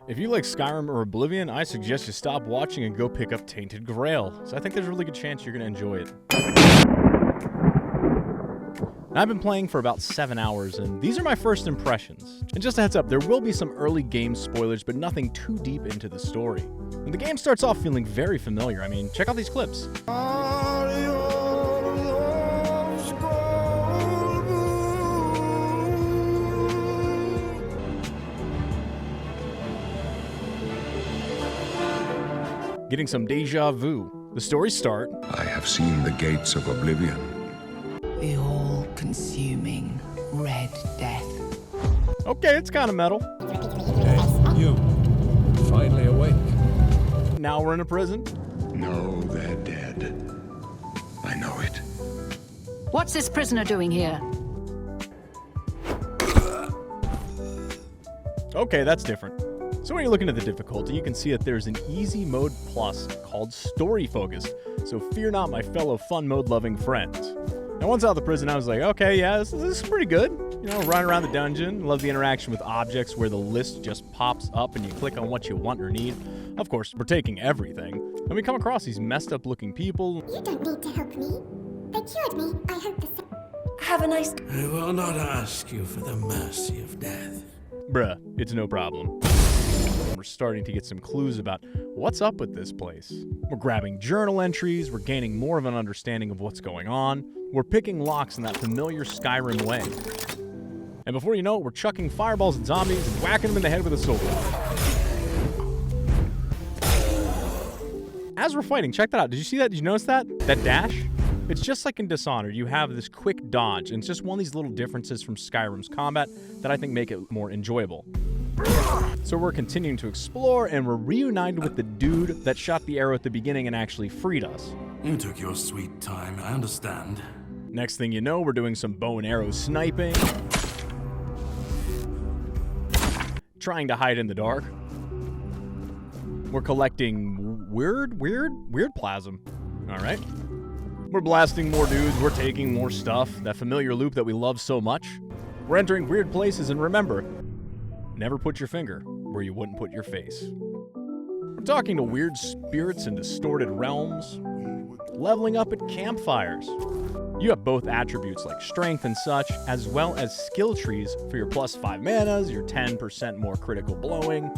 If you like Skyrim or Oblivion, I suggest you stop watching and go pick up Tainted Grail. So I think there's a really good chance you're going to enjoy it. I've been playing for about 7 hours, and these are my first impressions. And just a heads up, there will be some early game spoilers, but nothing too deep into the story. And the game starts off feeling very familiar. I mean, check out these clips. Getting some deja vu. The stories start. I have seen the gates of Oblivion. The all-consuming red death. Okay, it's kind of metal. Hey, you. Finally awake. Now we're in a prison. No, they're dead. I know it. What's this prisoner doing here? Okay, that's different. So when you're looking at the difficulty, you can see that there's an easy mode plus called story focused. So fear not, my fellow fun mode loving friends. Now once out of the prison, I was like, okay, yeah, this is pretty good. You know, running around the dungeon. Love the interaction with objects where the list just pops up and you click on what you want or need. Of course, we're taking everything. And we come across these messed up looking people. You don't need to help me. They cured me. I hope the Have a nice... I will not ask you for the mercy of death. Bruh, it's no problem. We're starting to get some clues about what's up with this place. We're grabbing journal entries, we're gaining more of an understanding of what's going on, we're picking locks in that familiar Skyrim way. And before you know it, we're chucking fireballs at zombies and whacking them in the head with a sword. As we're fighting, check that out. Did you see that? Did you notice that? That dash? It's just like in Dishonored. You have this quick dodge, and it's just one of these little differences from Skyrim's combat that I think make it more enjoyable. So we're continuing to explore, and we're reunited with the dude that shot the arrow at the beginning and actually freed us. You took your sweet time, I understand. Next thing you know, we're doing some bow and arrow sniping. Trying to hide in the dark. We're collecting weird plasm. All right. We're blasting more dudes, we're taking more stuff, that familiar loop that we love so much. We're entering weird places, and remember, never put your finger where you wouldn't put your face. We're talking to weird spirits in distorted realms, leveling up at campfires. You have both attributes like strength and such, as well as skill trees for your plus 5 manas, your 10% more critical blowing.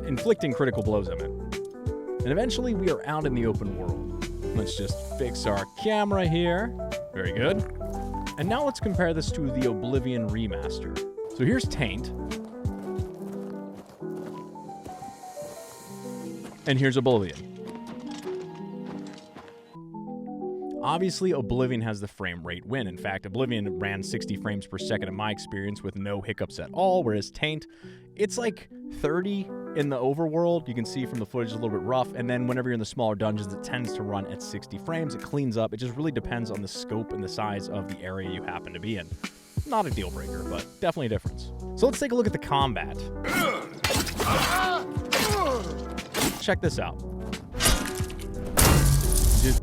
Inflicting critical blows, I meant. And eventually we are out in the open world. Let's just fix our camera here. Very good. And now let's compare this to the Oblivion remaster. So here's Taint. And here's Oblivion. Obviously, Oblivion has the frame rate win. In fact, Oblivion ran 60 frames per second in my experience with no hiccups at all, whereas Taint, it's like 30 in the overworld. You can see from the footage a little bit rough, and then whenever you're in the smaller dungeons, it tends to run at 60 frames. It cleans up. It just really depends on the scope and the size of the area you happen to be in. Not a deal breaker, but definitely a difference. So let's take a look at the combat. Check this out.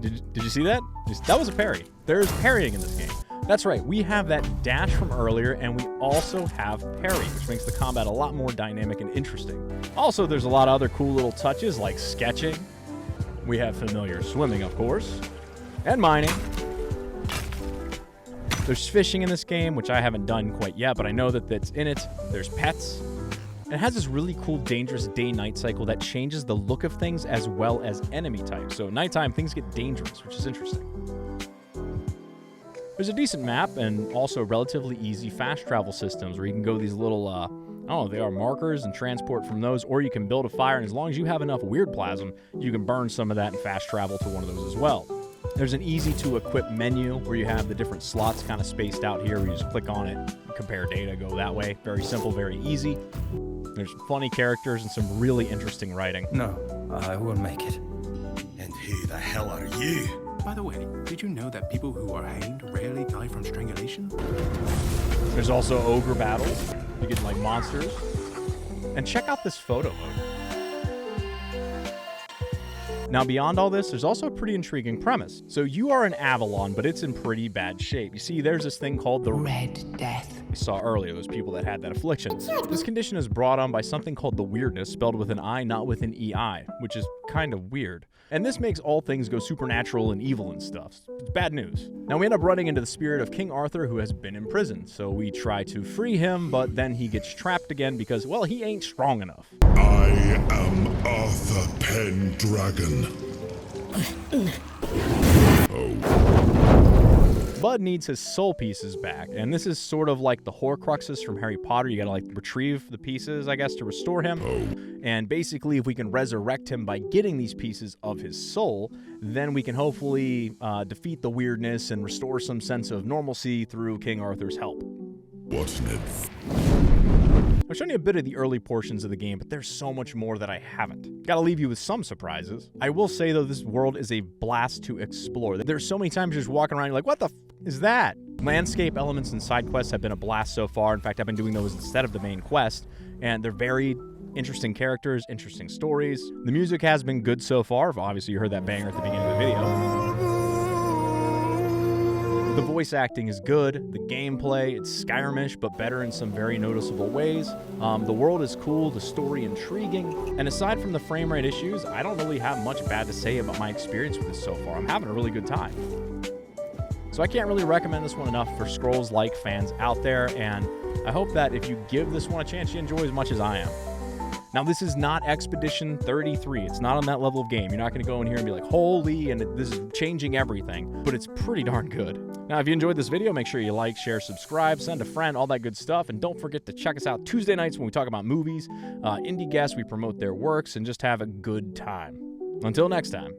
Did you see that? That was a parry. There's parrying in this game. That's right, we have that dash from earlier, and we also have parry, which makes the combat a lot more dynamic and interesting. Also, there's a lot of other cool little touches like sketching. We have familiar swimming, of course, and mining. There's fishing in this game, which I haven't done quite yet, but I know that that's in it. There's pets. It has this really cool, dangerous day-night cycle that changes the look of things as well as enemy types. So at nighttime, things get dangerous, which is interesting. There's a decent map and also relatively easy fast travel systems where you can go these little, I don't know, they are markers and transport from those, or you can build a fire, and as long as you have enough weird plasm, you can burn some of that and fast travel to one of those as well. There's an easy-to-equip menu where you have the different slots kind of spaced out here where you just click on it, compare data, go that way. Very simple, very easy. There's funny characters and some really interesting writing. No, I will make it. And who the hell are you? By the way, did you know that people who are hanged rarely die from strangulation? There's also ogre battles. You get like monsters. And check out this photo mode. Now, beyond all this, there's also a pretty intriguing premise. So you are in Avalon, but it's in pretty bad shape. You see, there's this thing called the Red Death. we saw earlier, those people that had that affliction. This condition is brought on by something called the Weirdness, spelled with an I, not with an EI, which is kind of weird. And this makes all things go supernatural and evil and stuff. It's bad news. Now we end up running into the spirit of King Arthur, who has been imprisoned. So we try to free him, but then he gets trapped again because, well, he ain't strong enough. I am Arthur Pendragon. Bud needs his soul pieces back, and this is sort of like the Horcruxes from Harry Potter. You gotta like retrieve the pieces, I guess, to restore him. And basically, if we can resurrect him by getting these pieces of his soul, then we can hopefully defeat the weirdness and restore some sense of normalcy through King Arthur's help. Wasn't it? I've shown you a bit of the early portions of the game, but there's so much more that I haven't. Gotta leave you with some surprises. I will say, though, this world is a blast to explore. There's so many times you're just walking around, you're like, what the f is that? Landscape elements and side quests have been a blast so far. In fact, I've been doing those instead of the main quest, and they're very interesting characters, interesting stories. The music has been good so far. Obviously, you heard that banger at the beginning of the video. The voice acting is good, the gameplay, it's Skyrimish, but better in some very noticeable ways. The world is cool, the story intriguing, and aside from the frame rate issues, I don't really have much bad to say about my experience with this so far. I'm having a really good time. So I can't really recommend this one enough for Scrolls-like fans out there, and I hope that if you give this one a chance, you enjoy as much as I am. Now, this is not Expedition 33. It's not on that level of game. You're not going to go in here and be like, holy, and this is changing everything. But it's pretty darn good. Now, if you enjoyed this video, make sure you like, share, subscribe, send a friend, all that good stuff. And don't forget to check us out Tuesday nights when we talk about movies, indie guests, we promote their works, and just have a good time. Until next time.